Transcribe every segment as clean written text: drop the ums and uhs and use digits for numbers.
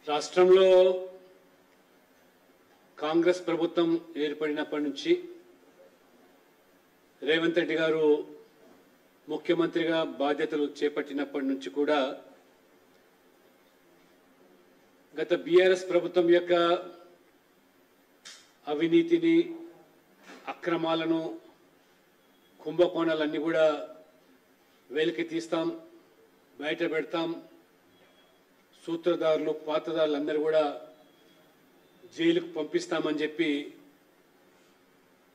రాష్ట్రంలో కాంగ్రెస్ ప్రభుత్వం ఏర్పడినప్పటి నుంచి రేవంత్ రెడ్డి గారు ముఖ్యమంత్రిగా బాధ్యతలు చేపట్టినప్పటి నుంచి కూడా గత బీఆర్ఎస్ ప్రభుత్వం యొక్క అవినీతిని అక్రమాలను కుంభకోణాలన్నీ కూడా వెలికి తీస్తాం, బయట పెడతాం, సూత్రధారులు పాత్రధారులు అందరూ కూడా జైలుకు పంపిస్తామని చెప్పి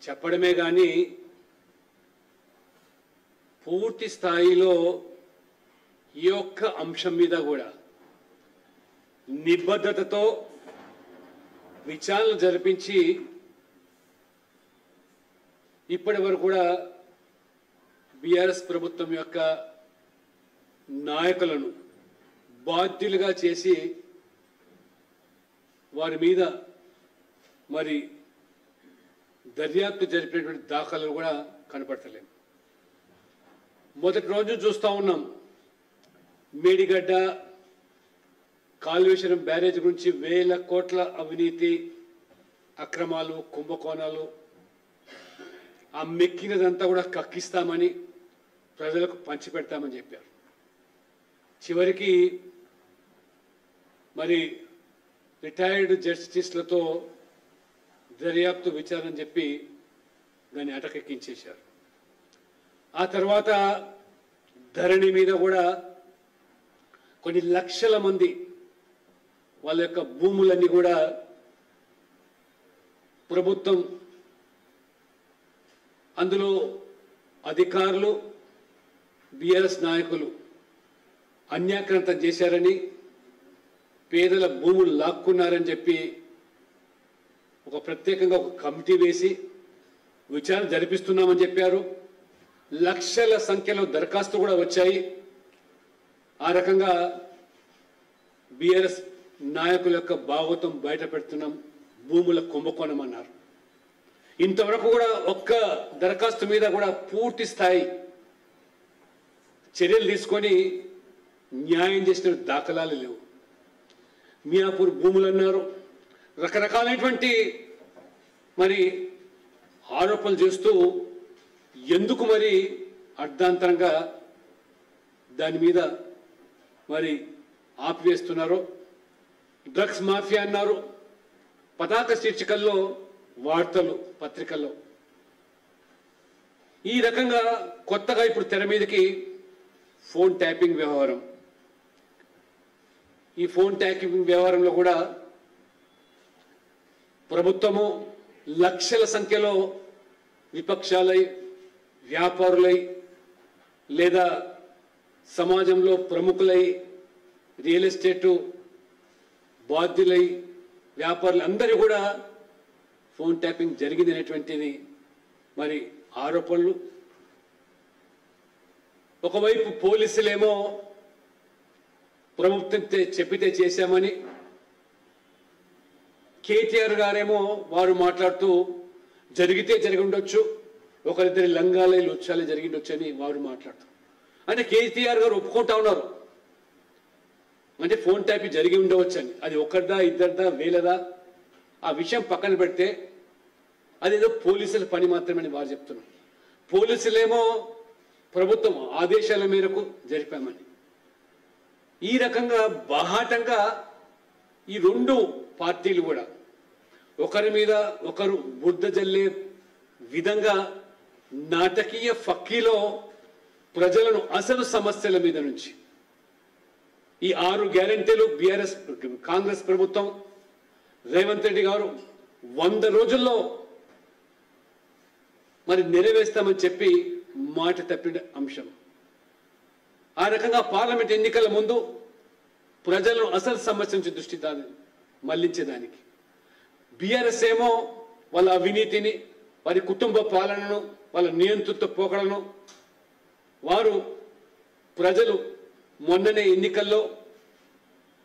చెప్పడమే కానీ పూర్తి స్థాయిలో ఈ ఒక్క అంశం మీద కూడా నిబద్ధతతో విచారణ జరిపించి ఇప్పటి వరకు కూడా బీఆర్ఎస్ ప్రభుత్వం యొక్క నాయకులను బాధ్యులుగా చేసి వారి మీద మరి దర్యాప్తు జరిపినటువంటి దాఖలు కూడా కనపడతలేము. మొదటి రోజు చూస్తూ ఉన్నాం, మేడిగడ్డ కాళేశ్వరం బ్యారేజ్ గురించి వేల కోట్ల అవినీతి అక్రమాలు కుంభకోణాలు ఆ మెక్కినదంతా కూడా కక్కిస్తామని ప్రజలకు పంచిపెడతామని చెప్పారు. చివరికి మరి రిటైర్డ్ జస్టిస్లతో దర్యాప్తు విచారణ చెప్పి దాన్ని అటకెక్కించేశారు. ఆ తర్వాత ధరణి మీద కూడా కొన్ని లక్షల మంది వాళ్ళ యొక్క భూములన్నీ కూడా ప్రభుత్వం అందులో అధికారులు బీఆర్ఎస్ నాయకులు అన్యాక్రాంతం చేశారని, పేదల భూములు లాక్కున్నారని చెప్పి ఒక ప్రత్యేకంగా ఒక కమిటీ వేసి విచారణ జరిపిస్తున్నామని చెప్పారు. లక్షల సంఖ్యలో దరఖాస్తు కూడా వచ్చాయి. ఆ రకంగా బీఆర్ఎస్ నాయకుల యొక్క భాగవతం బయట పెడుతున్నాం, భూముల కుంభకోణం అన్నారు. ఇంతవరకు కూడా ఒక్క దరఖాస్తు మీద కూడా పూర్తి స్థాయి చర్యలు తీసుకొని న్యాయం చేసిన దాఖలాలు లేవు. మియాపూర్ భూములు అన్నారు, రకరకాలైనటువంటి మరి ఆరోపణలు చేస్తూ ఎందుకు మరి అర్ధాంతరంగా దాని మీద మరి ఆపివేస్తున్నారో. డ్రగ్స్ మాఫియా అన్నారు, పతాక శీర్షికల్లో వార్తలు పత్రికల్లో. ఈ రకంగా కొత్తగా ఇప్పుడు తెర మీదకి ఫోన్ ట్యాపింగ్ వ్యవహారం. ఈ ఫోన్ ట్యాపింగ్ వ్యవహారంలో కూడా ప్రభుత్వము లక్షల సంఖ్యలో విపక్షాలై, వ్యాపారులై, లేదా సమాజంలో ప్రముఖులై, రియల్ ఎస్టేటు బాధ్యులై, వ్యాపారులు అందరూ కూడా ఫోన్ ట్యాపింగ్ జరిగింది అనేటువంటిది మరి ఆరోపణలు. ఒకవైపు పోలీసులేమో ప్రభుత్వం చెప్పితే చేశామని, కేటీఆర్ గారేమో వారు మాట్లాడుతూ జరిగితే జరిగి ఉండొచ్చు, ఒకరిద్దరి లంగాలే లుచ్చాలే జరిగిండొచ్చు అని వారు మాట్లాడుతారు. అంటే కేటీఆర్ గారు ఒప్పుకుంటా ఉన్నారు, అంటే ఫోన్ ట్యాపింగ్ జరిగి ఉండవచ్చు అని. అది ఒకరిదా ఇద్దరిదా వేలదా ఆ విషయం పక్కన పెడితే అదేదో పోలీసుల పని మాత్రమని వారు చెప్తున్నారు. పోలీసులేమో ప్రభుత్వం ఆదేశాల మేరకు జరిపామని. ఈ రకంగా బాహాటంగా ఈ రెండు పార్టీలు కూడా ఒకరి మీద ఒకరు బురద జల్లే విధంగా నాటకీయ ఫక్కీలో ప్రజలను అసలు సమస్యల మీద నుంచి ఈ 6 గ్యారెంటీలు బీఆర్ఎస్ కాంగ్రెస్ ప్రభుత్వం రేవంత్ రెడ్డి గారు 100 రోజుల్లో మరి నెరవేర్స్తామని చెప్పి మాట తప్పిన అంశం. ఆ రకంగా పార్లమెంట్ ఎన్నికల ముందు ప్రజలను అసలు సమస్య నుంచి దృష్టి మళ్లించేదానికి బీఆర్ఎస్ ఏమో వాళ్ళ అవినీతిని, వారి కుటుంబ పాలనను, వాళ్ళ నియంతృత్వ పోకడలను వారు ప్రజలు మొన్ననే ఎన్నికల్లో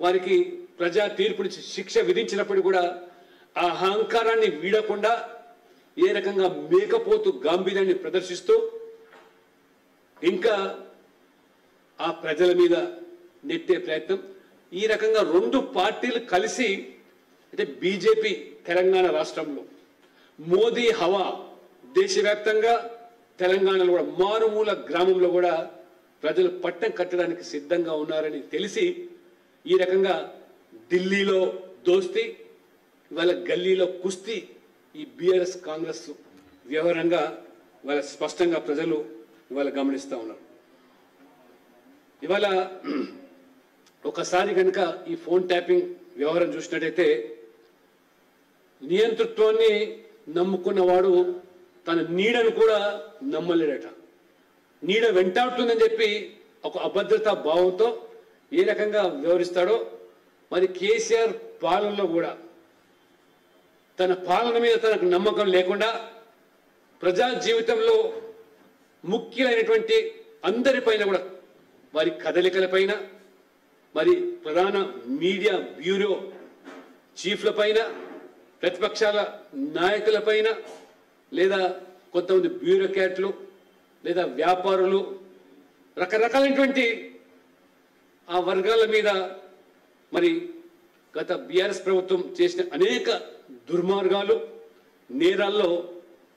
వారికి ప్రజా తీర్పునిచ్చి శిక్ష విధించినప్పుడు కూడా ఆ అహంకారాన్ని వీడకుండా ఏ రకంగా మేకపోతు గాంభీర్యాన్ని ప్రదర్శిస్తూ ఇంకా ఆ ప్రజల మీద నెట్టే ప్రయత్నం, ఈ రకంగా రెండు పార్టీలు కలిసి అంటే బీజేపీ తెలంగాణ రాష్ట్రంలో, మోదీ హవా దేశవ్యాప్తంగా, తెలంగాణలో కూడా మారుమూల గ్రామంలో కూడా ప్రజలు పట్టం కట్టడానికి సిద్ధంగా ఉన్నారని తెలిసి ఈ రకంగా ఢిల్లీలో దోస్తీ, ఇవాళ గల్లీలో కుస్తీ ఈ బీఆర్ఎస్ కాంగ్రెస్ వ్యవహారంగా ఇవాళ స్పష్టంగా ప్రజలు ఇవాళ గమనిస్తూ ఉన్నారు. ఇవాళ ఒకసారి కనుక ఈ ఫోన్ ట్యాపింగ్ వ్యవహారం చూసినట్టయితే నియంతృత్వాన్ని నమ్ముకున్నవాడు తన నీడను కూడా నమ్మలేడట. నీడ వెంటాడుతుందని చెప్పి ఒక అభద్రతా భావంతో ఏ రకంగా వ్యవహరిస్తాడో మరి కేసీఆర్ పాలనలో కూడా తన పాలన మీద తనకు నమ్మకం లేకుండా ప్రజా జీవితంలో ముఖ్యమైనటువంటి అందరిపైన కూడా వారి కదలికలపైన, మరి ప్రధాన మీడియా బ్యూరో చీఫ్లపైన, ప్రతిపక్షాల నాయకులపైన, లేదా కొంతమంది బ్యూరోక్రాట్లు లేదా వ్యాపారులు, రకరకాలైనటువంటి ఆ వర్గాల మీద మరి గత బీఆర్ఎస్ ప్రభుత్వం చేసిన అనేక దుర్మార్గాలు, నేరాల్లో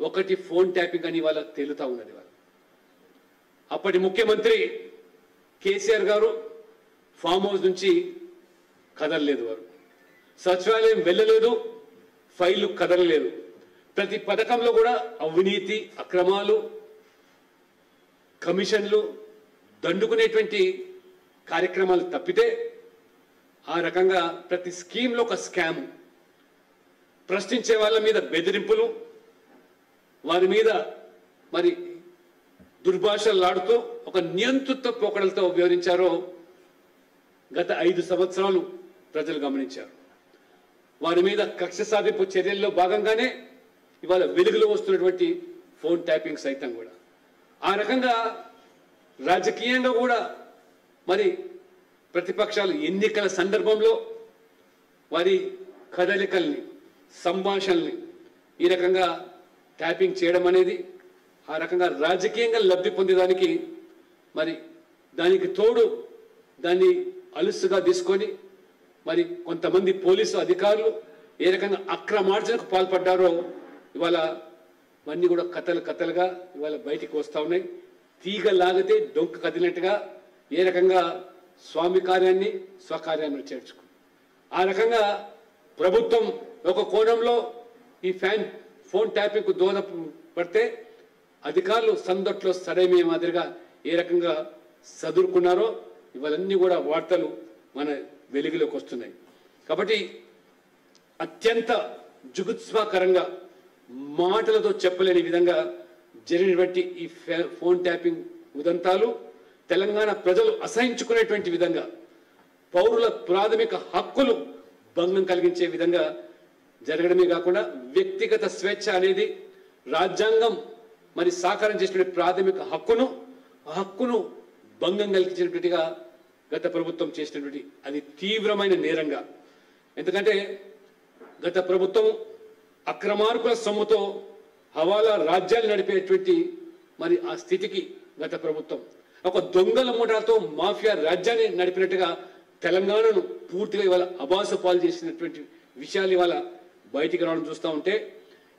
ఒకటి ఫోన్ ట్యాపింగ్ అని వాళ్ళ తేలుతా ఉన్నది. వాళ్ళు అప్పటి ముఖ్యమంత్రి కేసీఆర్ గారు ఫామ్ హౌస్ నుంచి కదలలేదు, వారు సచివాలయం వెళ్ళలేదు, ఫైళ్లు కదలలేదు. ప్రతి పథకంలో కూడా అవినీతి, అక్రమాలు, కమిషన్లు దండుకునేటువంటి కార్యక్రమాలు తప్పితే ఆ రకంగా ప్రతి స్కీమ్లో ఒక స్కామ్, ప్రశ్నించే వాళ్ళ మీద బెదిరింపులు, వారి మీద మరి దుర్భాషలాడుతూ ఒక నియంతృత్వ పోకడలతో వ్యవహరించారో గత 5 సంవత్సరాలు ప్రజలు గమనించారు. వారి మీద కక్ష సాధింపు చర్యల్లో భాగంగానే ఇవాళ వెలుగులో వస్తున్నటువంటి ఫోన్ ట్యాపింగ్ సైతం కూడా ఆ రకంగా రాజకీయంగా కూడా మరి ప్రతిపక్షాలు ఎన్నికల సందర్భంలో వారి కదలికల్ని, సంభాషణల్ని ఈ రకంగా ట్యాపింగ్ చేయడం అనేది ఆ రకంగా రాజకీయంగా లబ్ధి పొందేదానికి మరి దానికి తోడు దాన్ని అలుసుగా తీసుకొని మరి కొంతమంది పోలీసు అధికారులు ఏ రకంగా అక్రమార్జనకు పాల్పడ్డారో ఇవాళ ఇవన్నీ కూడా కథలుగా ఇవాళ బయటికి వస్తూ ఉన్నాయి. తీగ లాగితే డొంక కదిలినట్టుగా ఏ రకంగా స్వామి కార్యాన్ని స్వకార్యాన్ని చేర్చుకు ఆ రకంగా ప్రభుత్వం ఒక కోణంలో ఈ ఫోన్ ట్యాపింగ్కు దోహదపడితే అధికారులు సందట్లో సరైన మాదిరిగా ఏ రకంగా సదురుకున్నారో ఇవన్నీ కూడా వార్తలు మన వెలుగులోకి వస్తున్నాయి. కాబట్టి అత్యంత జుగుత్సాకరంగా మాటలతో చెప్పలేని విధంగా జరిగినటువంటి ఈ ఫోన్ ట్యాపింగ్ ఉదంతాలు తెలంగాణ ప్రజలు అసహించుకునేటువంటి విధంగా, పౌరుల ప్రాథమిక హక్కులు భంగం కలిగించే విధంగా జరగడమే కాకుండా వ్యక్తిగత స్వేచ్ఛ అనేది రాజ్యాంగం మరి సాకారం చేసినటువంటి ప్రాథమిక హక్కును భంగం కలిగించినట్టుగా గత ప్రభుత్వం చేసినటువంటి అది తీవ్రమైన నేరంగా. ఎందుకంటే గత ప్రభుత్వం అక్రమార్కుల సొమ్ముతో హవాలా రాజ్యాలు నడిపేటువంటి మరి ఆ స్థితికి గత ప్రభుత్వం ఒక దొంగల ముఠాతో మాఫియా రాజ్యాన్ని నడిపినట్టుగా తెలంగాణను పూర్తిగా ఇవాళ అబాసు పాలు చేసినటువంటి విషయాలు ఇవాళ బయటికి రావడం చూస్తూ ఉంటే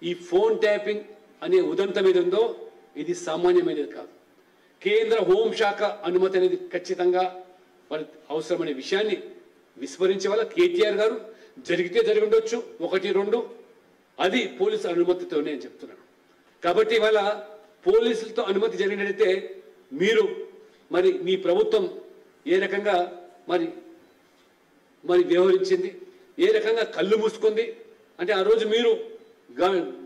ఈ ఫోన్ ట్యాపింగ్ అనే ఉదంతం ఏది ఉందో ఇది సామాన్యమైనది కాదు. కేంద్ర హోంశాఖ అనుమతి అనేది ఖచ్చితంగా మరి అవసరమనే విషయాన్ని విస్మరించే వాళ్ళ కేటీఆర్ గారు జరిగితే జరిగి ఉండొచ్చు 1, 2 అది పోలీసు అనుమతితోనే అని చెప్తున్నాను. కాబట్టి ఇవాళ పోలీసులతో అనుమతి జరిగినట్టయితే మీరు మరి మీ ప్రభుత్వం ఏ రకంగా మరి వ్యవహరించింది, ఏ రకంగా కళ్ళు మూసుకుంది అంటే ఆ రోజు మీరు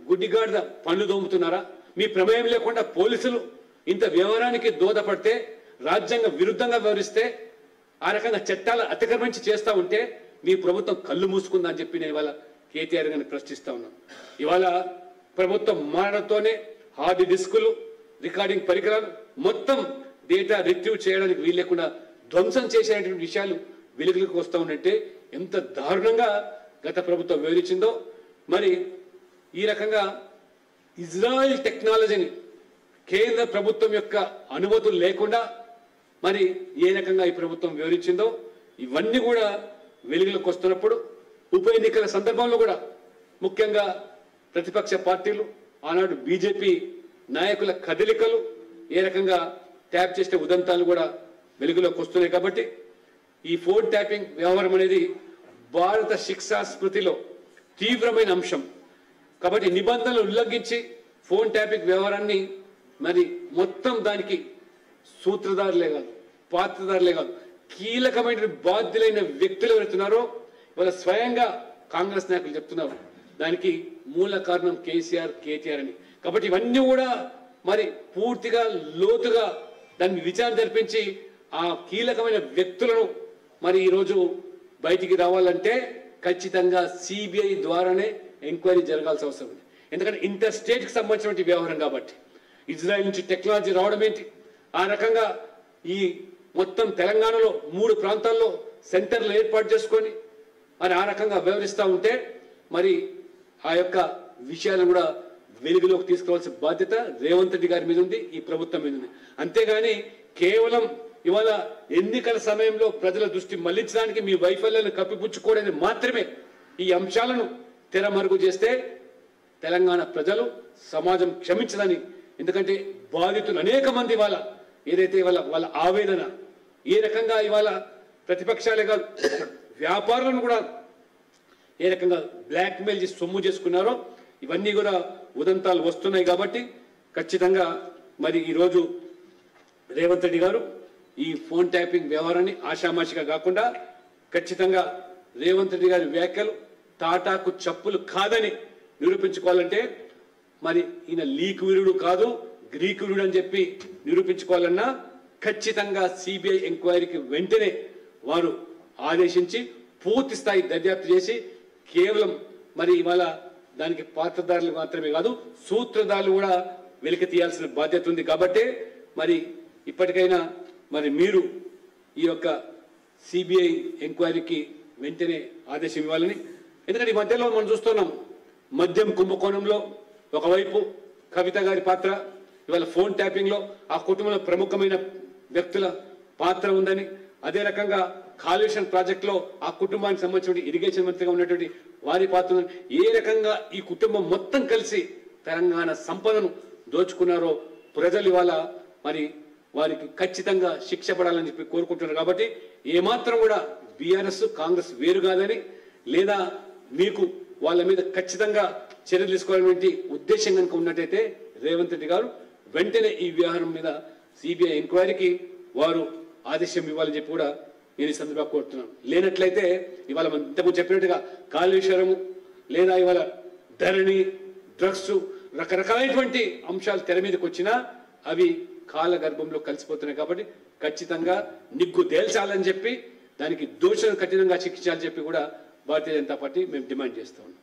గుడ్డిగాడిద పనులు దోముతున్నారా? మీ ప్రమేయం లేకుండా పోలీసులు ఇంత వ్యవహారానికి దోహదపడితే, రాజ్యాంగ విరుద్ధంగా వ్యవహరిస్తే, ఆ రకంగా చట్టాలు అతిక్రమించి చేస్తూ ఉంటే మీ ప్రభుత్వం కళ్ళు మూసుకుందా అని చెప్పి నేను ఇవాళ కేటీఆర్ గారిని ప్రశ్నిస్తా ఉన్నాను. ఇవాళ ప్రభుత్వం మారడంతోనే హార్డ్ డిస్కులు, రికార్డింగ్ పరికరాలు మొత్తం డేటా రిట్రీవ్ చేయడానికి వీలు లేకుండా ధ్వంసం చేసేటువంటి విషయాలు వెలుగులోకి వస్తూ ఉన్నట్టే ఎంత దారుణంగా గత ప్రభుత్వం వివరించిందో. మరి ఈ రకంగా ఇజ్రాయెల్ టెక్నాలజీని కేంద్ర ప్రభుత్వం యొక్క అనుమతులు లేకుండా మరి ఏ రకంగా ఈ ప్రభుత్వం వివరించిందో ఇవన్నీ కూడా వెలుగులోకి వస్తున్నప్పుడు ఉప ఎన్నికల సందర్భంలో కూడా ముఖ్యంగా ప్రతిపక్ష పార్టీలు ఆనాడు బీజేపీ నాయకుల కదలికలు ఏ రకంగా ట్యాప్ చేసే ఉదంతాలు కూడా వెలుగులోకి వస్తున్నాయి. కాబట్టి ఈ ఫోన్ ట్యాపింగ్ వ్యవహారం అనేది భారత శిక్షా స్మృతిలో తీవ్రమైన అంశం. కాబట్టి నిబంధనలు ఉల్లంఘించి ఫోన్ ట్యాపింగ్ వ్యవహారాన్ని మరి మొత్తం దానికి సూత్రధారులే కాదు, పాత్రధారులే కాదు, కీలకమైన బాధ్యులైన వ్యక్తులు ఎవరుతున్నారో ఇవాళ స్వయంగా కాంగ్రెస్ నాయకులు చెప్తున్నారు దానికి మూల కారణం కేసీఆర్ అని. కాబట్టి ఇవన్నీ కూడా మరి పూర్తిగా లోతుగా దాన్ని విచారణ జరిపించి ఆ కీలకమైన వ్యక్తులను మరి ఈరోజు బయటికి రావాలంటే ఖచ్చితంగా సిబిఐ ద్వారానే ఎంక్వైరీ జరగాల్సిన అవసరం ఉంది. ఎందుకంటే ఇంటర్ స్టేట్కి సంబంధించిన వ్యవహారం కాబట్టి ఇజ్రాయెల్ నుంచి టెక్నాలజీ రావడం ఏంటి, ఆ రకంగా ఈ మొత్తం తెలంగాణలో 3 ప్రాంతాల్లో సెంటర్లు ఏర్పాటు చేసుకొని మరి ఆ రకంగా వ్యవహరిస్తూ ఉంటే మరి ఆ యొక్క విషయాలను కూడా వెలుగులోకి తీసుకురావాల్సిన బాధ్యత రేవంత్ రెడ్డి గారి మీద ఉంది, ఈ ప్రభుత్వం మీద ఉంది. అంతేగాని కేవలం ఇవాళ ఎన్నికల సమయంలో ప్రజల దృష్టి మళ్లించడానికి మీ వైఫల్యాలను కప్పిపుచ్చుకోవడానికి మాత్రమే ఈ అంశాలను తెరమరుగు చేస్తే తెలంగాణ ప్రజలు సమాజం క్షమించదని. ఎందుకంటే బాధితులు అనేక మంది ఇవాళ ఏదైతే వాళ్ళ ఆవేదన ఏ రకంగా ఇవాళ ప్రతిపక్షాలే కాదు వ్యాపారులను కూడా ఏ రకంగా బ్లాక్మెయిల్ చేసి సొమ్ము చేసుకున్నారో ఇవన్నీ కూడా ఉదంతాలు వస్తున్నాయి. కాబట్టి ఖచ్చితంగా మరి ఈరోజు రేవంత్ రెడ్డి గారు ఈ ఫోన్ ట్యాపింగ్ వ్యవహారాన్ని ఆషామాషిగా కాకుండా ఖచ్చితంగా రేవంత్ రెడ్డి గారి వ్యాఖ్యలు తాటాకు చప్పులు కాదని నిరూపించుకోవాలంటే మరి ఈయన లీక్ వీరుడు కాదు గ్రీక్ వీరుడు అని చెప్పి నిరూపించుకోవాలన్నా ఖచ్చితంగా సిబిఐ ఎంక్వైరీకి వెంటనే వారు ఆదేశించి పూర్తి స్థాయి దర్యాప్తు చేసి కేవలం మరి ఇవాళ దానికి పాత్రధారులు మాత్రమే కాదు సూత్రధారులు కూడా వెలికి తీయాల్సిన బాధ్యత ఉంది. కాబట్టి మరి ఇప్పటికైనా మరి మీరు ఈ యొక్క సిబిఐ ఎంక్వైరీకి వెంటనే ఆదేశం ఇవ్వాలని. ఎందుకంటే ఈ మధ్యలో మనం చూస్తున్నాం మద్యం కుంభకోణంలో ఒకవైపు కవిత గారి పాత్ర, ఇవాళ ఫోన్ ట్యాపింగ్ లో ఆ కుటుంబంలో ప్రముఖమైన వ్యక్తుల పాత్ర ఉందని, అదే రకంగా కాళేశ్వరం ప్రాజెక్ట్ లో ఆ కుటుంబానికి సంబంధించిన ఇరిగేషన్ మంత్రిగా ఉన్నటువంటి వారి పాత్ర ఏ రకంగా ఈ కుటుంబం మొత్తం కలిసి తెలంగాణ సంపదను దోచుకున్నారో ప్రజలు ఇవాళ మరి వారికి ఖచ్చితంగా శిక్ష పడాలని చెప్పి కోరుకుంటున్నారు. కాబట్టి ఏమాత్రం కూడా బీఆర్ఎస్ కాంగ్రెస్ వేరు కాదని లేదా మీకు వాళ్ళ మీద ఖచ్చితంగా చర్యలు తీసుకోవాలనే ఉద్దేశం కనుక ఉన్నట్టయితే రేవంత్ రెడ్డి గారు వెంటనే ఈ వ్యవహారం మీద సిబిఐ ఎంక్వైరీకి వారు ఆదేశం ఇవ్వాలని చెప్పి కూడా నేను ఈ సందర్భంగా కోరుతున్నాను. లేనట్లయితే ఇవాళ మనం ఇంతకుముందు చెప్పినట్టుగా కాళేశ్వరము లేదా ఇవాళ ధరణి డ్రగ్స్ రకరకాలైనటువంటి అంశాలు తెర మీదకి వచ్చినా అవి కాల గర్భంలో కలిసిపోతున్నాయి. కాబట్టి ఖచ్చితంగా నిగ్గు తేల్చాలని చెప్పి దానికి దోషులను కఠినంగా శిక్షించాలని చెప్పి కూడా భారతీయ జనతా పార్టీ మేము డిమాండ్ చేస్తా ఉన్నాం.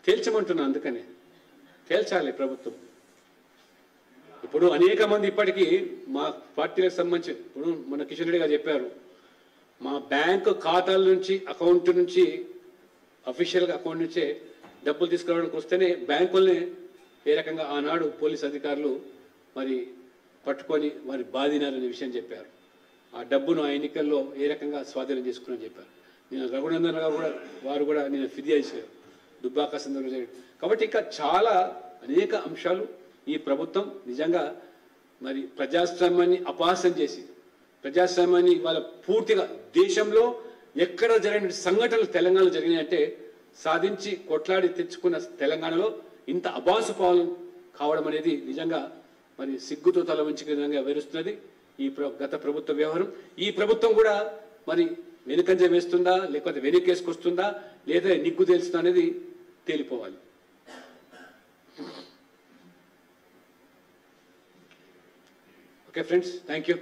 తేల్చమంటున్నా, అందుకనే తేల్చాలి ప్రభుత్వం. ఇప్పుడు అనేక మంది ఇప్పటికీ మా పార్టీలకు సంబంధించి ఇప్పుడు మన కిషన్ రెడ్డి గారు చెప్పారు మా బ్యాంకు ఖాతాల నుంచి అకౌంట్ నుంచి అఫీషియల్గా అకౌంట్ నుంచే డబ్బులు తీసుకురావడానికి వస్తేనే బ్యాంకుల్ని ఏ రకంగా ఆనాడు పోలీస్ అధికారులు మరి పట్టుకొని వారి బాధినారనే విషయం చెప్పారు. ఆ డబ్బును ఆ ఎన్నికల్లో ఏ రకంగా స్వాధీనం చేసుకుని చెప్పారు. నేను రఘునందన్ గారు కూడా వారు కూడా నేను ఫిర్యాదు చేశారు దుబ్బాక సందర్భంగా. కాబట్టి ఇంకా చాలా అనేక అంశాలు ఈ ప్రభుత్వం నిజంగా మరి ప్రజాస్వామ్యాన్ని అపహాస్యం చేసి ప్రజాస్వామ్యాన్ని ఇవాళ పూర్తిగా దేశంలో ఎక్కడ జరిగిన సంఘటనలు తెలంగాణలో జరిగినాయంటే సాధించి కొట్లాడి తెచ్చుకున్న తెలంగాణలో ఇంత అబాసు పాలు కావడం అనేది నిజంగా మరి సిగ్గుతో తల వంచి విధంగా వివరిస్తున్నది ఈ గత ప్రభుత్వ వ్యవహారం. ఈ ప్రభుత్వం కూడా మరి వెనుకంజ వేస్తుందా లేకపోతే వెనుకేసుకొస్తుందా లేదా నిగ్గు తెలుస్తుందా అనేది తేలిపోవాలి. Okay friends, thank you.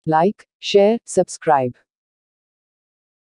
Like, share, subscribe.